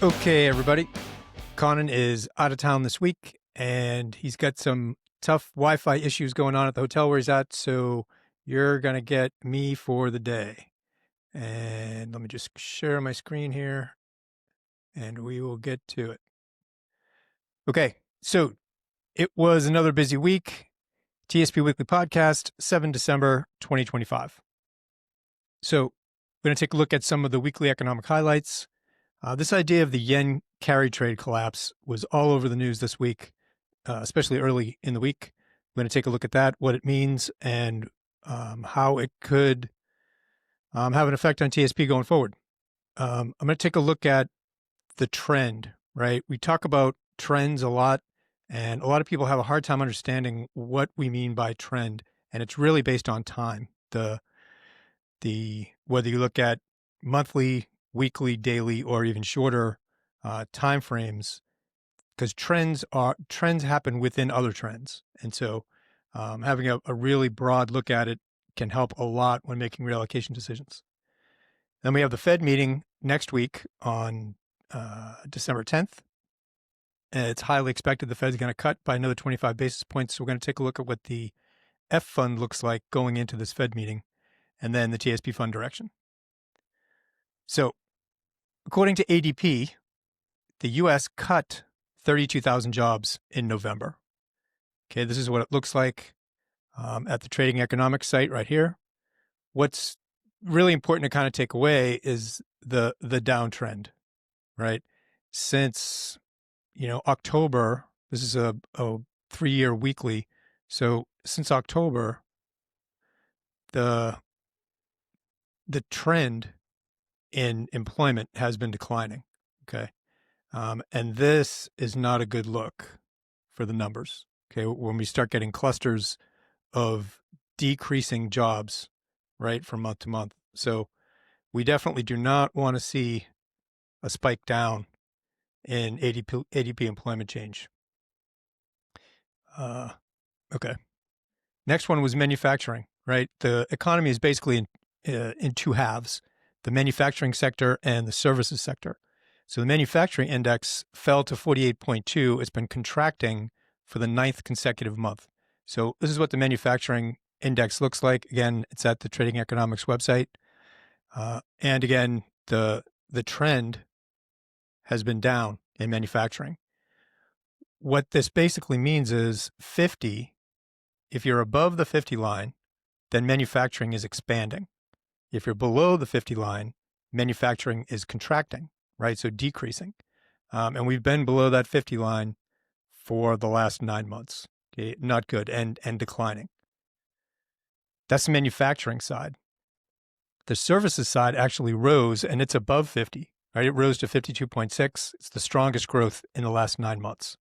Okay, everybody. Conan is out of town this week, and he's got some tough Wi-Fi issues going on at the hotel where he's at, so you're going to get me for the day. And let me just share my screen here, and we will get to it. Okay, so it was another busy week. TSP Weekly Podcast, 7 December 2025. So we're going to take a look at some of the weekly economic highlights. This idea of the yen carry trade collapse was all over the news this week, especially early in the week. We're going to take a look at that, what it means, and how it could have an effect on TSP going forward. I'm going to take a look at the trend, right? We talk about trends a lot, and a lot of people have a hard time understanding what we mean by trend, and it's really based on time. Whether you look at monthly, weekly, daily, or even shorter time frames, because trends happen within other trends. And so having a really broad look at it can help a lot when making reallocation decisions. Then we have the Fed meeting next week on December 10th. And it's highly expected the Fed's going to cut by another 25 basis points. So we're going to take a look at what the F fund looks like going into this Fed meeting, and then the TSP fund direction. So according to ADP, the U.S. cut 32,000 jobs in November. Okay, this is what it looks like at the Trading Economics site right here. What's really important to kind of take away is the downtrend, right? Since, October, this is a 3-year weekly. So since October, the trend in employment has been declining. Okay. And this is not a good look for the numbers. Okay. When we start getting clusters of decreasing jobs, right, from month to month. So we definitely do not want to see a spike down in ADP employment change. Okay. Next one was manufacturing, right? The economy is basically in two halves, the manufacturing sector and the services sector. So the manufacturing index fell to 48.2. It's been contracting for the 9th consecutive month. So this is what the manufacturing index looks like. Again, it's at the Trading Economics website. And again, the trend has been down in manufacturing. What this basically means is 50, if you're above the 50 line, then manufacturing is expanding. If you're below the 50 line, manufacturing is contracting, right? So decreasing. And we've been below that 50 line for the last 9 months. Okay? Not good and declining. That's the manufacturing side. The services side actually rose, and it's above 50, right? It rose to 52.6. It's the strongest growth in the last 9 months.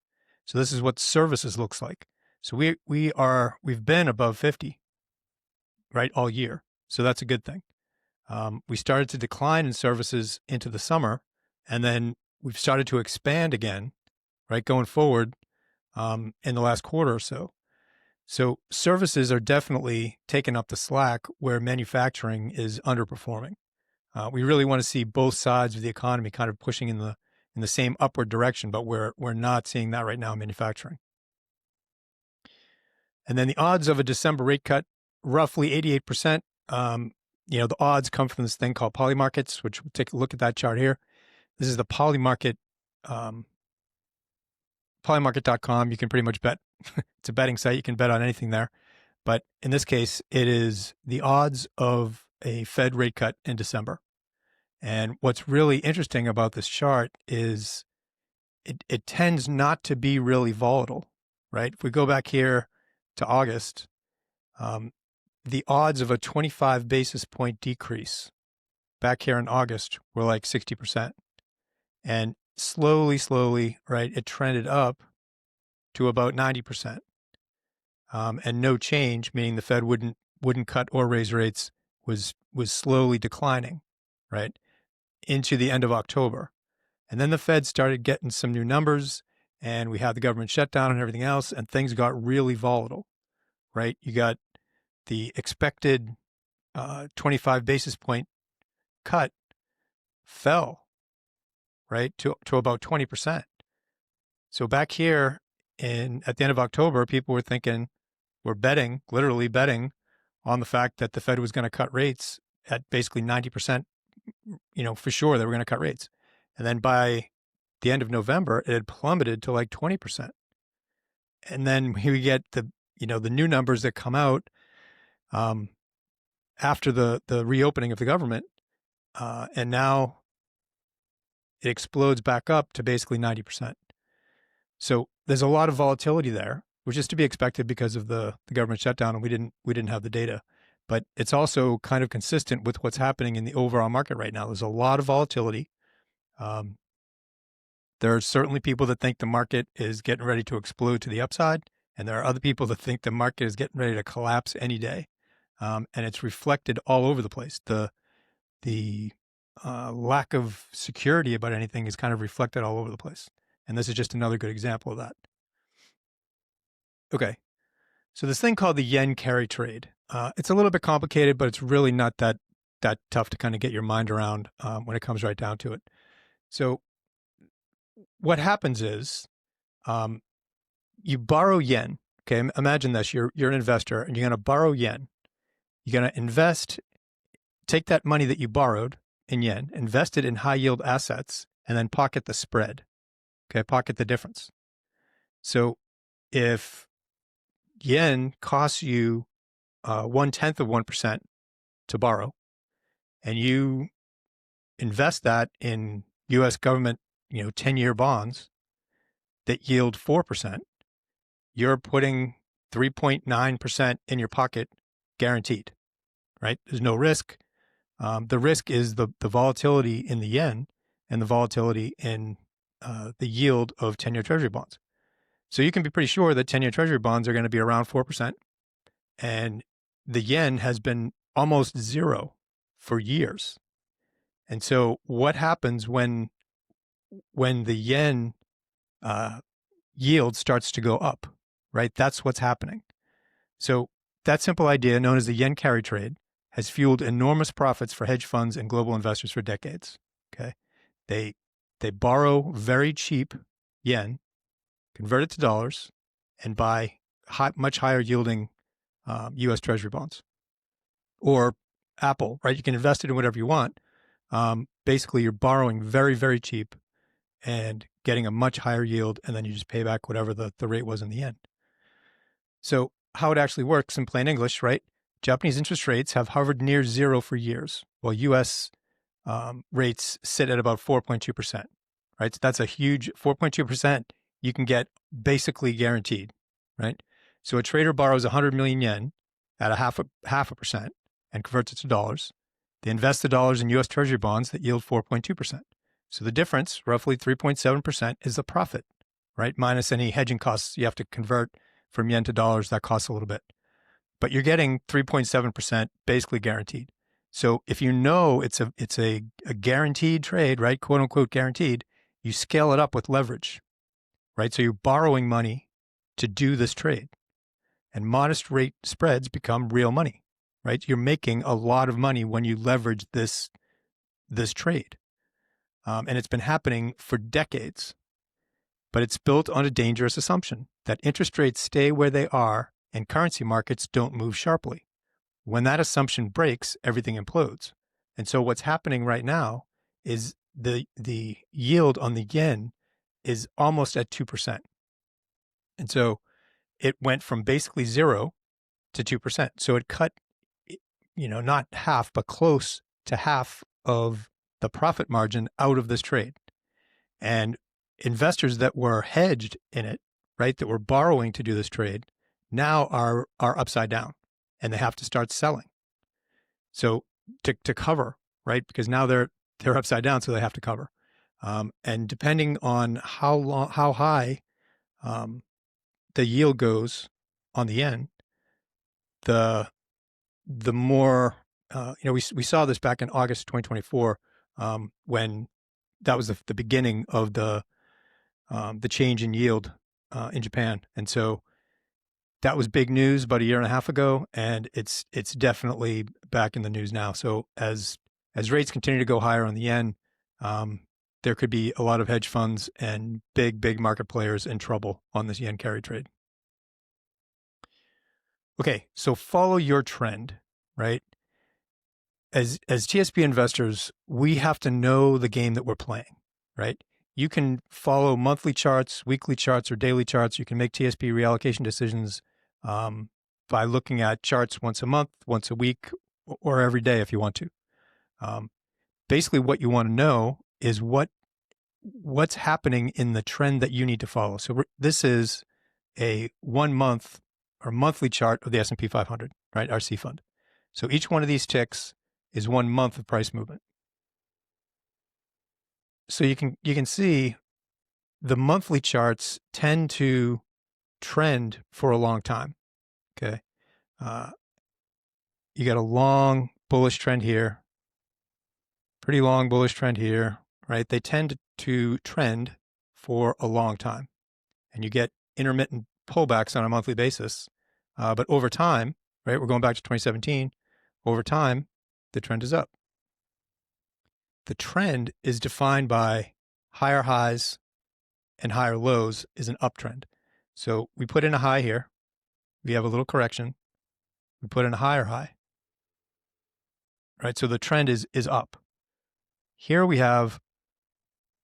So this is what services looks like. So we've been above 50, right, all year. So that's a good thing. We started to decline in services into the summer, and then we've started to expand again, right, going forward in the last quarter or so. So services are definitely taking up the slack where manufacturing is underperforming. We really want to see both sides of the economy kind of pushing in the same upward direction, but we're not seeing that right now in manufacturing. And then the odds of a December rate cut, roughly 88%. The odds come from this thing called Polymarkets, which we'll take a look at that chart here. This is the Polymarket, Polymarket.com. You can pretty much bet. It's a betting site. You can bet on anything there. But in this case, it is the odds of a Fed rate cut in December. And what's really interesting about this chart is it tends not to be really volatile, right? If we go back here to August, the odds of a 25 basis point decrease back here in August were like 60%. And slowly, right, it trended up to about 90%. And no change, meaning the Fed wouldn't cut or raise rates, was slowly declining, right, into the end of October. And then the Fed started getting some new numbers, and we had the government shutdown and everything else, and things got really volatile, right? You got the expected 25 basis point cut fell, right, to about 20%. So back here at the end of October, people were literally betting on the fact that the Fed was going to cut rates at basically 90%, for sure they were going to cut rates. And then by the end of November, it had plummeted to like 20%. And then we get the new numbers that come out after the reopening of the government, and now it explodes back up to basically 90%. So there's a lot of volatility there, which is to be expected because of the government shutdown, and we didn't have the data. But it's also kind of consistent with what's happening in the overall market right now. There's a lot of volatility. There are certainly people that think the market is getting ready to explode to the upside, and there are other people that think the market is getting ready to collapse any day. And it's reflected all over the place. The lack of security about anything is kind of reflected all over the place. And this is just another good example of that. Okay, so this thing called the yen carry trade. It's a little bit complicated, but it's really not that tough to kind of get your mind around when it comes right down to it. So what happens is you borrow yen. Okay, imagine this. You're an investor and you're going to borrow yen. You're going to take that money that you borrowed in yen, invest it in high yield assets, and then pocket the spread. Okay, pocket the difference. So if yen costs you 0.1% to borrow, and you invest that in U.S. government, 10-year bonds that yield 4%, you're putting 3.9% in your pocket, guaranteed. Right? There's no risk. The risk is the volatility in the yen and the volatility in the yield of 10-year Treasury bonds. So you can be pretty sure that 10-year Treasury bonds are going to be around 4%, and the yen has been almost zero for years. And so what happens when the yen yield starts to go up, right? That's what's happening. So that simple idea, known as the yen carry trade, has fueled enormous profits for hedge funds and global investors for decades. Okay, they borrow very cheap yen, convert it to dollars, and buy much higher yielding U.S. Treasury bonds, or Apple. Right, you can invest it in whatever you want. Basically, you're borrowing very, very cheap and getting a much higher yield, and then you just pay back whatever the rate was in the end. So how it actually works in plain English, right? Japanese interest rates have hovered near zero for years, while U.S. Rates sit at about 4.2%, right? So that's a huge 4.2% you can get basically guaranteed, right? So a trader borrows 100 million yen at a half a percent and converts it to dollars. They invest the dollars in U.S. Treasury bonds that yield 4.2%. So the difference, roughly 3.7%, is the profit, right? Minus any hedging costs you have to convert from yen to dollars. That costs a little bit. But you're getting 3.7% basically guaranteed. So if you know it's a guaranteed trade, right, quote unquote guaranteed, you scale it up with leverage, right? So you're borrowing money to do this trade, and modest rate spreads become real money, right? You're making a lot of money when you leverage this trade, and it's been happening for decades. But it's built on a dangerous assumption that interest rates stay where they are and currency markets don't move sharply. When that assumption breaks, everything implodes. And so what's happening right now is the yield on the yen is almost at 2%. And so it went from basically zero to 2%. So it cut, not half, but close to half of the profit margin out of this trade. And investors that were hedged in it, right, that were borrowing to do this trade, now are upside down, and they have to start selling. So to cover, right, because now they're upside down, so they have to cover. And depending on how high the yield goes on the yen, the more we saw this back in August 2024 when that was the beginning of the change in yield in Japan, and so that was big news about a year and a half ago, and it's definitely back in the news now. So as rates continue to go higher on the yen, there could be a lot of hedge funds and big market players in trouble on this yen carry trade. Okay, so follow your trend, right? As TSP investors, we have to know the game that we're playing, right? You can follow monthly charts, weekly charts, or daily charts. You can make TSP reallocation decisions by looking at charts once a month, once a week, or every day if you want to. Basically, what you want to know is what's happening in the trend that you need to follow. So this is a 1 month or monthly chart of the S&P 500, right? Our C fund. So each one of these ticks is 1 month of price movement. So you can see the monthly charts tend to trend for a long time. Okay, you got a long bullish trend here, pretty long bullish trend here, right? They tend to trend for a long time, and you get intermittent pullbacks on a monthly basis. But over time, right? We're going back to 2017. Over time, the trend is up. The trend is defined by higher highs and higher lows is an uptrend. So we put in a high here. We have a little correction. We put in a higher high, right? So the trend is up. Here we have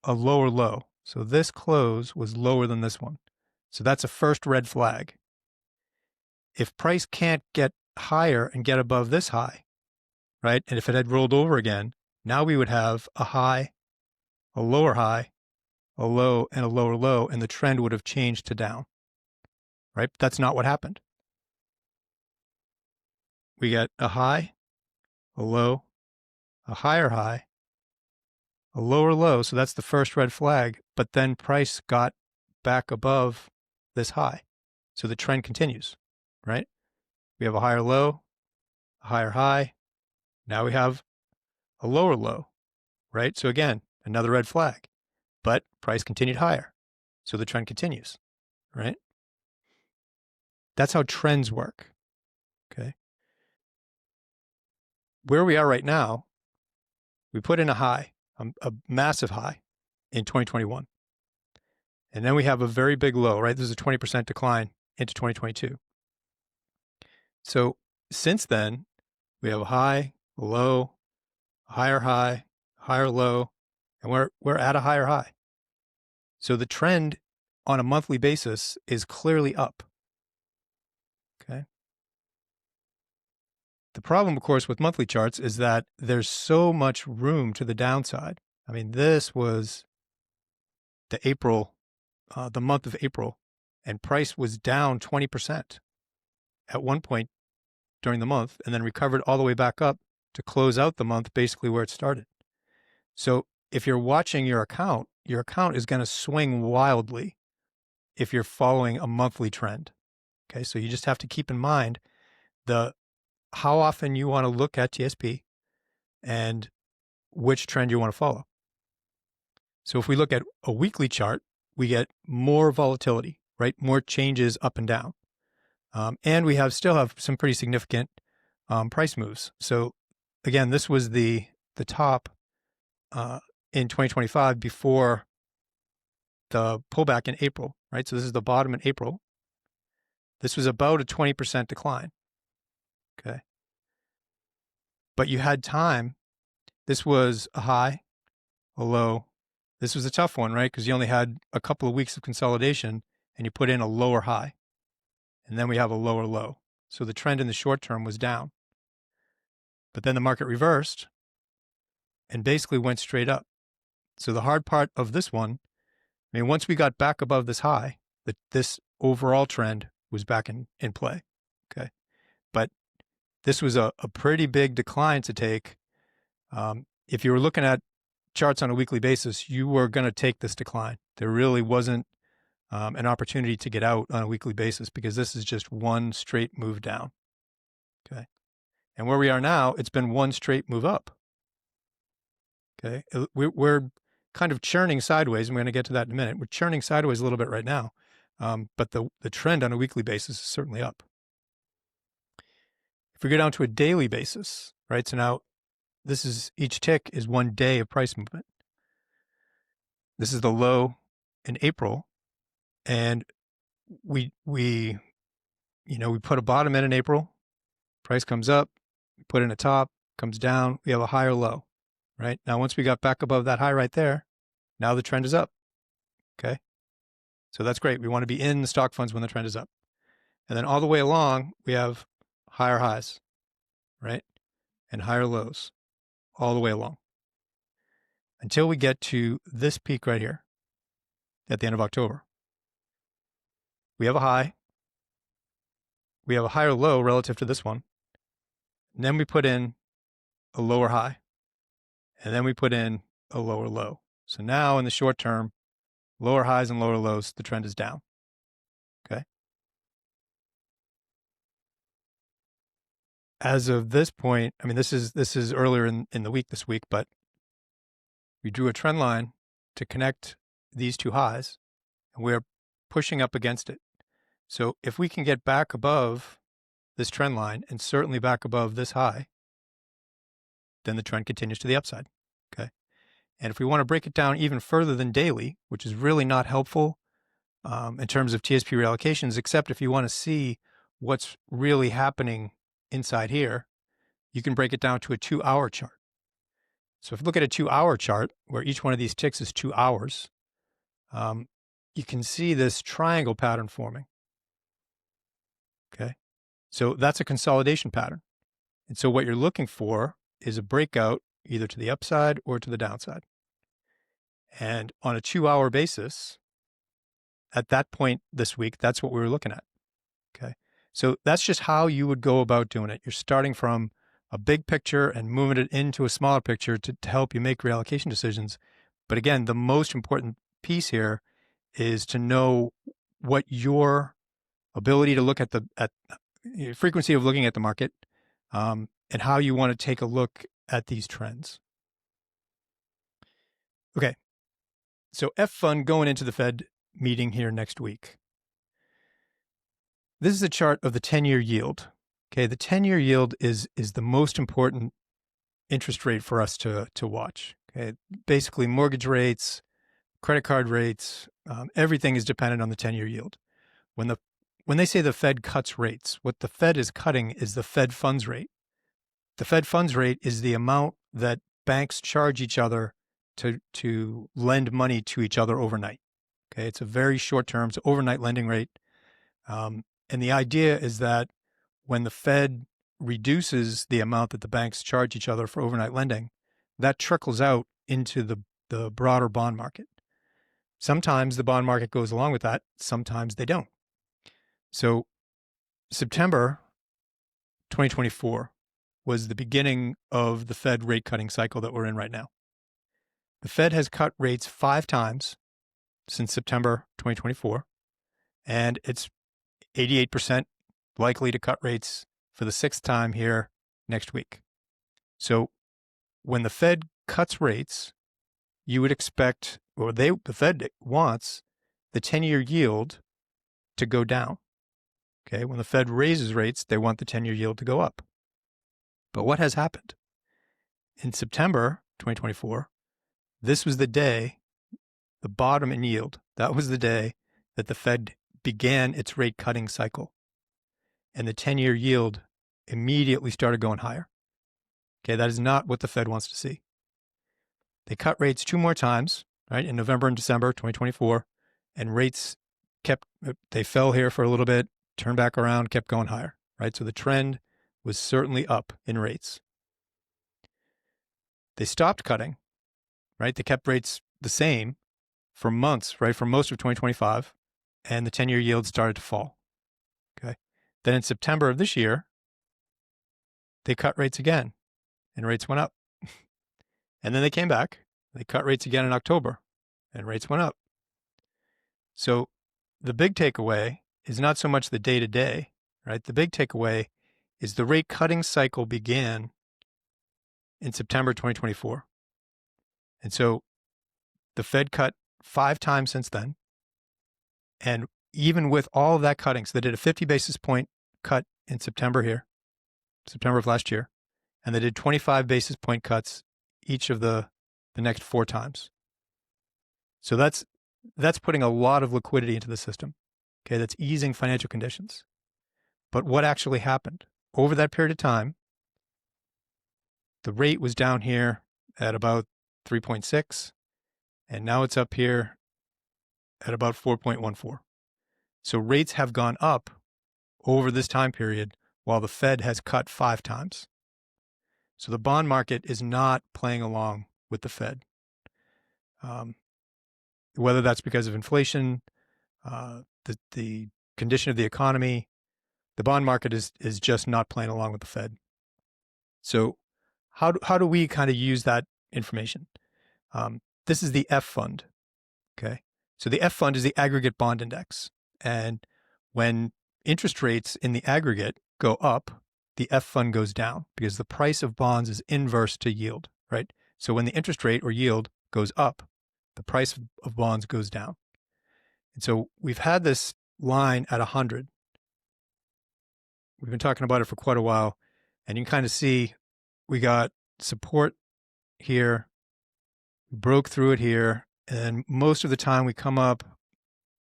a lower low. So this close was lower than this one. So that's a first red flag. If price can't get higher and get above this high, right? And if it had rolled over again, now we would have a high, a lower high, a low, and a lower low, and the trend would have changed to down, right? That's not what happened. We get a high, a low, a higher high, a lower low. So that's the first red flag. But then price got back above this high. So the trend continues, right? We have a higher low, a higher high. Now we have a lower low, right? So again, another red flag. But price continued higher. So the trend continues, right? That's how trends work, okay? Where we are right now, we put in a high, a massive high in 2021. And then we have a very big low, right? There's a 20% decline into 2022. So since then, we have a high, a low, a higher low, and we're at a higher high. So the trend on a monthly basis is clearly up, okay? The problem, of course, with monthly charts is that there's so much room to the downside. I mean, this was the month of April, and price was down 20% at one point during the month, and then recovered all the way back up to close out the month basically where it started. So if you're watching your account is going to swing wildly if you're following a monthly trend. Okay, so you just have to keep in mind how often you want to look at TSP and which trend you want to follow. So if we look at a weekly chart, we get more volatility, right? More changes up and down. And we still have some pretty significant price moves. So again, this was the top in 2025 before the pullback in April, right? So this is the bottom in April. This was about a 20% decline, okay? But you had time. This was a high, a low. This was a tough one, right? Because you only had a couple of weeks of consolidation and you put in a lower high. And then we have a lower low. So the trend in the short term was down. But then the market reversed and basically went straight up. So the hard part of this one, I mean, once we got back above this high, this overall trend was back in play, okay? But this was a pretty big decline to take. If you were looking at charts on a weekly basis, you were going to take this decline. There really wasn't an opportunity to get out on a weekly basis because this is just one straight move down, okay? And where we are now, it's been one straight move up, okay? We're kind of churning sideways, and we're going to get to that in a minute. We're churning sideways a little bit right now, but the trend on a weekly basis is certainly up. If we go down to a daily basis, right? So now each tick is 1 day of price movement. This is the low in April. And we put a bottom in April, price comes up, we put in a top, comes down, we have a higher low, right? Now, once we got back above that high right there, now the trend is up, okay? So that's great. We want to be in the stock funds when the trend is up. And then all the way along, we have higher highs, right? And higher lows all the way along until we get to this peak right here at the end of October. We have a high. We have a higher low relative to this one. And then we put in a lower high. And then we put in a lower low. So now in the short term, lower highs and lower lows, the trend is down. Okay. As of this point, I mean, this is earlier in the week this week, but we drew a trend line to connect these two highs, and we're pushing up against it. So if we can get back above this trend line and certainly back above this high, then the trend continues to the upside. Okay. And if we want to break it down even further than daily, which is really not helpful in terms of TSP reallocations, except if you want to see what's really happening inside here, you can break it down to a 2-hour chart. So if you look at a 2-hour chart where each one of these ticks is 2 hours, you can see this triangle pattern forming. Okay. So that's a consolidation pattern. And so what you're looking for is a breakout either to the upside or to the downside. And on a 2-hour basis, at that point this week, that's what we were looking at. Okay. So that's just how you would go about doing it. You're starting from a big picture and moving it into a smaller picture to help you make reallocation decisions. But again, the most important piece here is to know what your ability to look at the frequency of looking at the market and how you want to take a look at these trends. Okay. So F fund going into the Fed meeting here next week. This is a chart of the 10-year yield. Okay, the 10-year yield is the most important interest rate for us to watch. Okay, basically mortgage rates, credit card rates, everything is dependent on the 10-year yield. When they say the Fed cuts rates, what the Fed is cutting is the Fed funds rate. The Fed funds rate is the amount that banks charge each other to lend money to each other overnight. Okay, it's a very short term, it's overnight lending rate. And the idea is that when the Fed reduces the amount that the banks charge each other for overnight lending, that trickles out into the broader bond market. Sometimes the bond market goes along with that, sometimes they don't. So September 2024 was the beginning of the Fed rate cutting cycle that we're in right now. The Fed has cut rates 5 times since September 2024, and it's 88% likely to cut rates for the 6th time here next week. So when the Fed cuts rates, you would expect, or the Fed wants the 10-year yield to go down. Okay, when the Fed raises rates, they want the 10-year yield to go up. But what has happened? In September 2024, this was the day, the bottom in yield, that was the day that the Fed began its rate cutting cycle. And the 10-year yield immediately started going higher. Okay, that is not what the Fed wants to see. They cut rates 2 more times, right, in November and December 2024, and rates they fell here for a little bit, turned back around, kept going higher, right? So the trend was certainly up in rates. They stopped cutting, right? They kept rates the same for months, right, for most of 2025, and the 10-year yield started to fall. Okay. Then in September of this year, they cut rates again, and rates went up. And then they came back. They cut rates again in October, and rates went up. So the big takeaway is not so much the day-to-day, right? The big takeaway is the rate cutting cycle began in September 2024. And so the Fed cut 5 times since then. And even with all of that cutting, so they did a 50 basis point cut in September here, September of last year, and they did 25 basis point cuts each of the next 4 times. So that's putting a lot of liquidity into the system. Okay, that's easing financial conditions. But what actually happened? Over that period of time, the rate was down here at about 3.6, and now it's up here at about 4.14. So rates have gone up over this time period while the Fed has cut 5 times. So the bond market is not playing along with the Fed. Whether that's because of inflation, the condition of the economy, the bond market is just not playing along with the Fed. So how do we kind of use that information? This is the F fund. Okay. So the F fund is the aggregate bond index. And when interest rates in the aggregate go up, the F fund goes down because the price of bonds is inverse to yield, right? So when the interest rate or yield goes up, the price of bonds goes down. And so we've had this line at 100. We've been talking about it for quite a while, and you can kind of see we got support here, we broke through it here, and most of the time we come up,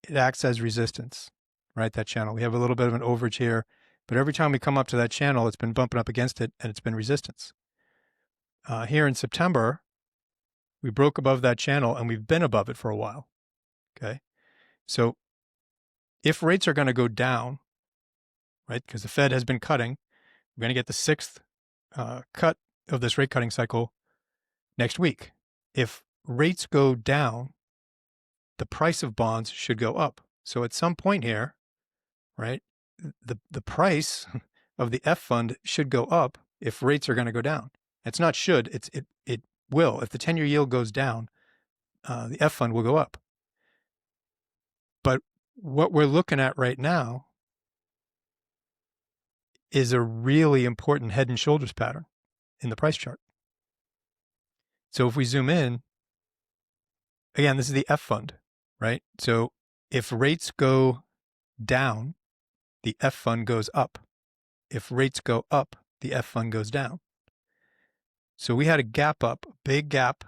it acts as resistance, right? That channel. We have a little bit of an overage here, but every time we come up to that channel, it's been bumping up against it, and it's been resistance. Here in September, we broke above that channel, and we've been above it for a while, okay? So if rates are going to go down, right, because the Fed has been cutting, we're going to get the 6th cut of this rate cutting cycle next week. If rates go down, the price of bonds should go up. So at some point here, right, the price of the F fund should go up if rates are going to go down. It's not should, it will. If the 10-year yield goes down, the F fund will go up. But what we're looking at right now is a really important head and shoulders pattern in the price chart. So if we zoom in, again, this is the F fund, right? So if rates go down, the F fund goes up. If rates go up, the F fund goes down. So we had a gap up, a big gap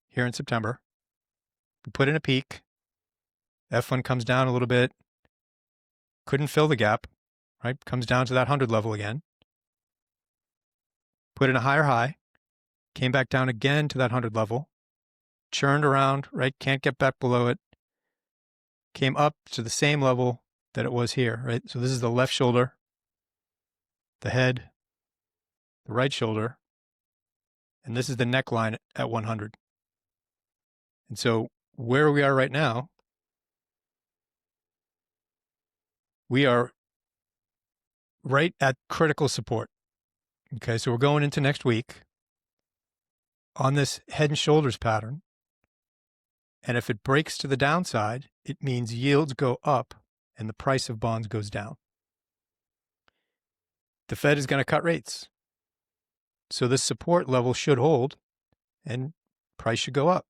here in September. We put in a peak. F fund comes down a little bit. Couldn't fill the gap, right? Comes down to that 100 level again. Put in a higher high. Came back down again to that 100 level. Churned around, right? Can't get back below it. Came up to the same level that it was here, right? So this is the left shoulder, the head, the right shoulder, and this is the neckline at 100. And so where we are right now, we are right at critical support. Okay, so we're going into next week on this head and shoulders pattern. And if it breaks to the downside, it means yields go up and the price of bonds goes down. The Fed is going to cut rates. So this support level should hold and price should go up.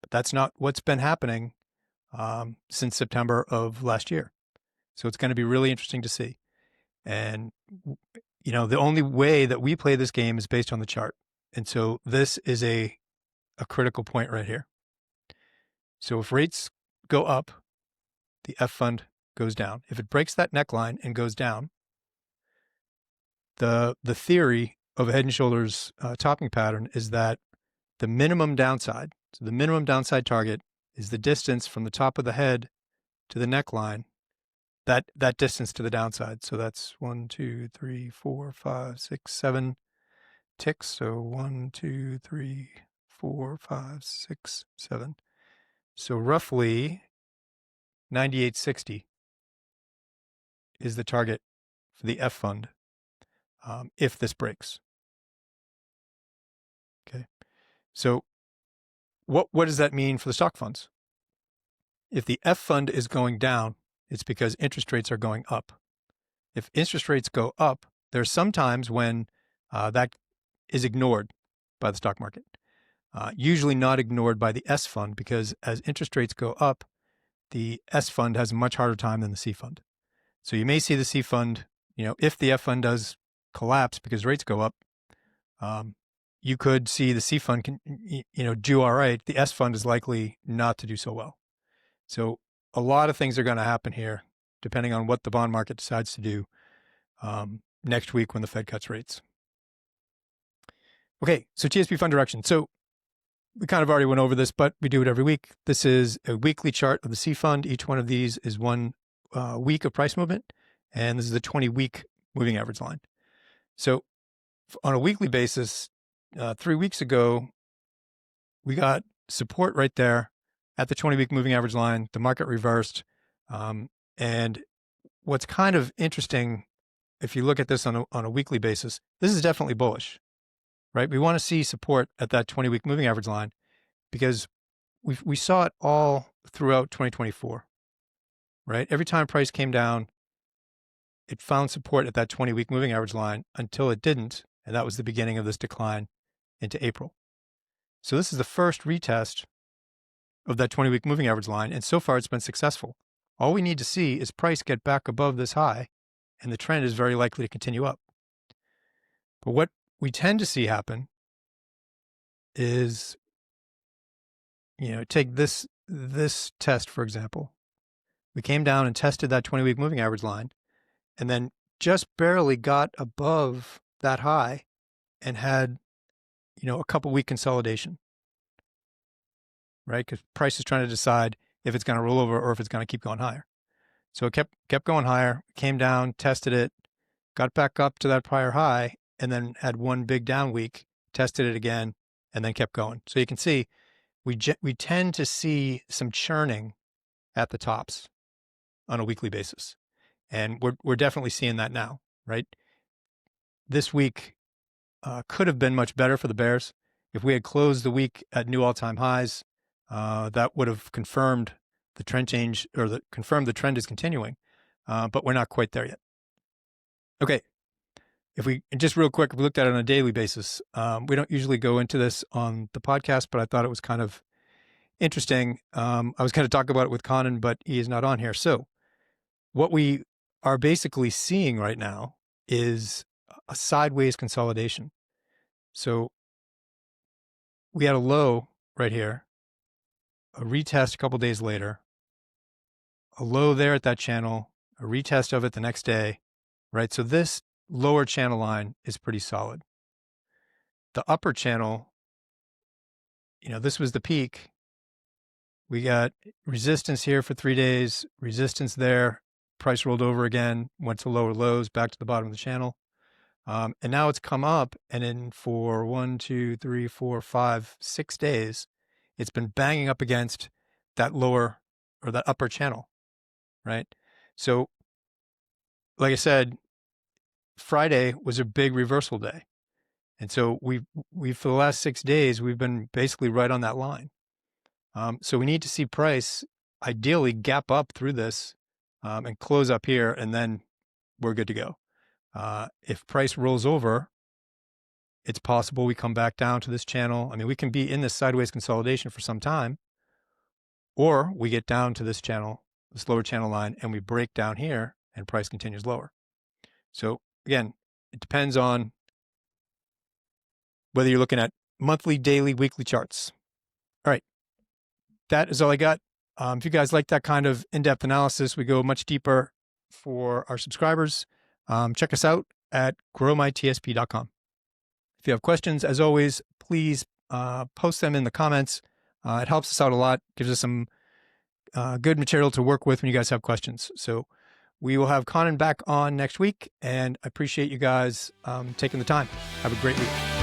But that's not what's been happening since September of last year. So it's going to be really interesting to see. And, you know, the only way that we play this game is based on the chart. And so this is a critical point right here. So if rates go up, the F fund goes down. If it breaks that neckline and goes down, the theory of a head and shoulders topping pattern is that the minimum downside, so the minimum downside target is the distance from the top of the head to the neckline, that distance to the downside. So that's 1, 2, 3, 4, 5, 6, 7 ticks. So 1, 2, 3, 4, 5, 6, 7. So roughly 98.60 is the target for the F fund if this breaks. Okay. So what does that mean for the stock funds? If the F fund is going down, it's because interest rates are going up. If interest rates go up, there's some times when that is ignored by the stock market. Usually not ignored by the S fund because as interest rates go up, the S fund has a much harder time than the C fund. So you may see the C fund, you know, if the F fund does collapse because rates go up, you could see the C fund do all right. The S fund is likely not to do so well. So a lot of things are going to happen here, depending on what the bond market decides to do next week when the Fed cuts rates. Okay, so TSP fund direction. So we kind of already went over this, but we do it every week. This is a weekly chart of the C fund. Each one of these is one week of price movement, and this is the 20-week moving average line. So on a weekly basis, 3 weeks ago, we got support right there at the 20-week moving average line. The market reversed. And what's kind of interesting, if you look at this on a weekly basis, this is definitely bullish, right? We want to see support at that 20-week moving average line because we saw it all throughout 2024, right? Every time price came down, it found support at that 20-week moving average line until it didn't, and that was the beginning of this decline into April. So this is the first retest of that 20-week moving average line, and so far it's been successful. All we need to see is price get back above this high, and the trend is very likely to continue up. But what we tend to see happen is, take this test, for example. We came down and tested that 20-week moving average line, and then just barely got above that high and had, a couple week consolidation, right? Because price is trying to decide if it's going to roll over or if it's going to keep going higher. So it kept going higher, came down, tested it, got back up to that prior high, and then had one big down week, tested it again, and then kept going. So you can see we tend to see some churning at the tops on a weekly basis. And we're definitely seeing that now, right? This week could have been much better for the bears. If we had closed the week at new all-time highs, that would have confirmed the trend change, or confirmed the trend is continuing, but we're not quite there yet. Okay, just real quick, if we looked at it on a daily basis, we don't usually go into this on the podcast, but I thought it was kind of interesting. I was going to talk about it with Conan, but he is not on here. So what we are basically seeing right now is a sideways consolidation. So we had a low right here, a retest a couple days later, a low there at that channel, a retest of it the next day, right? So this lower channel line is pretty solid. The upper channel, this was the peak. We got resistance here for 3 days, resistance there, price rolled over again, went to lower lows, back to the bottom of the channel. And now it's come up, and then for 1, 2, 3, 4, 5, 6 days, it's been banging up against that lower or that upper channel, right? So, like I said, Friday was a big reversal day. And so we for the last 6 days, we've been basically right on that line. So we need to see price ideally gap up through this and close up here, and then we're good to go. If price rolls over, it's possible we come back down to this channel. I mean, we can be in this sideways consolidation for some time, or we get down to this channel, this lower channel line, and we break down here and price continues lower. So again, it depends on whether you're looking at monthly, daily, weekly charts. All right. That is all I got. If you guys like that kind of in-depth analysis, we go much deeper for our subscribers. Check us out at growmytsp.com. If you have questions, as always, please post them in the comments. It helps us out a lot, gives us some good material to work with when you guys have questions. So we will have Conan back on next week, and I appreciate you guys taking the time. Have a great week.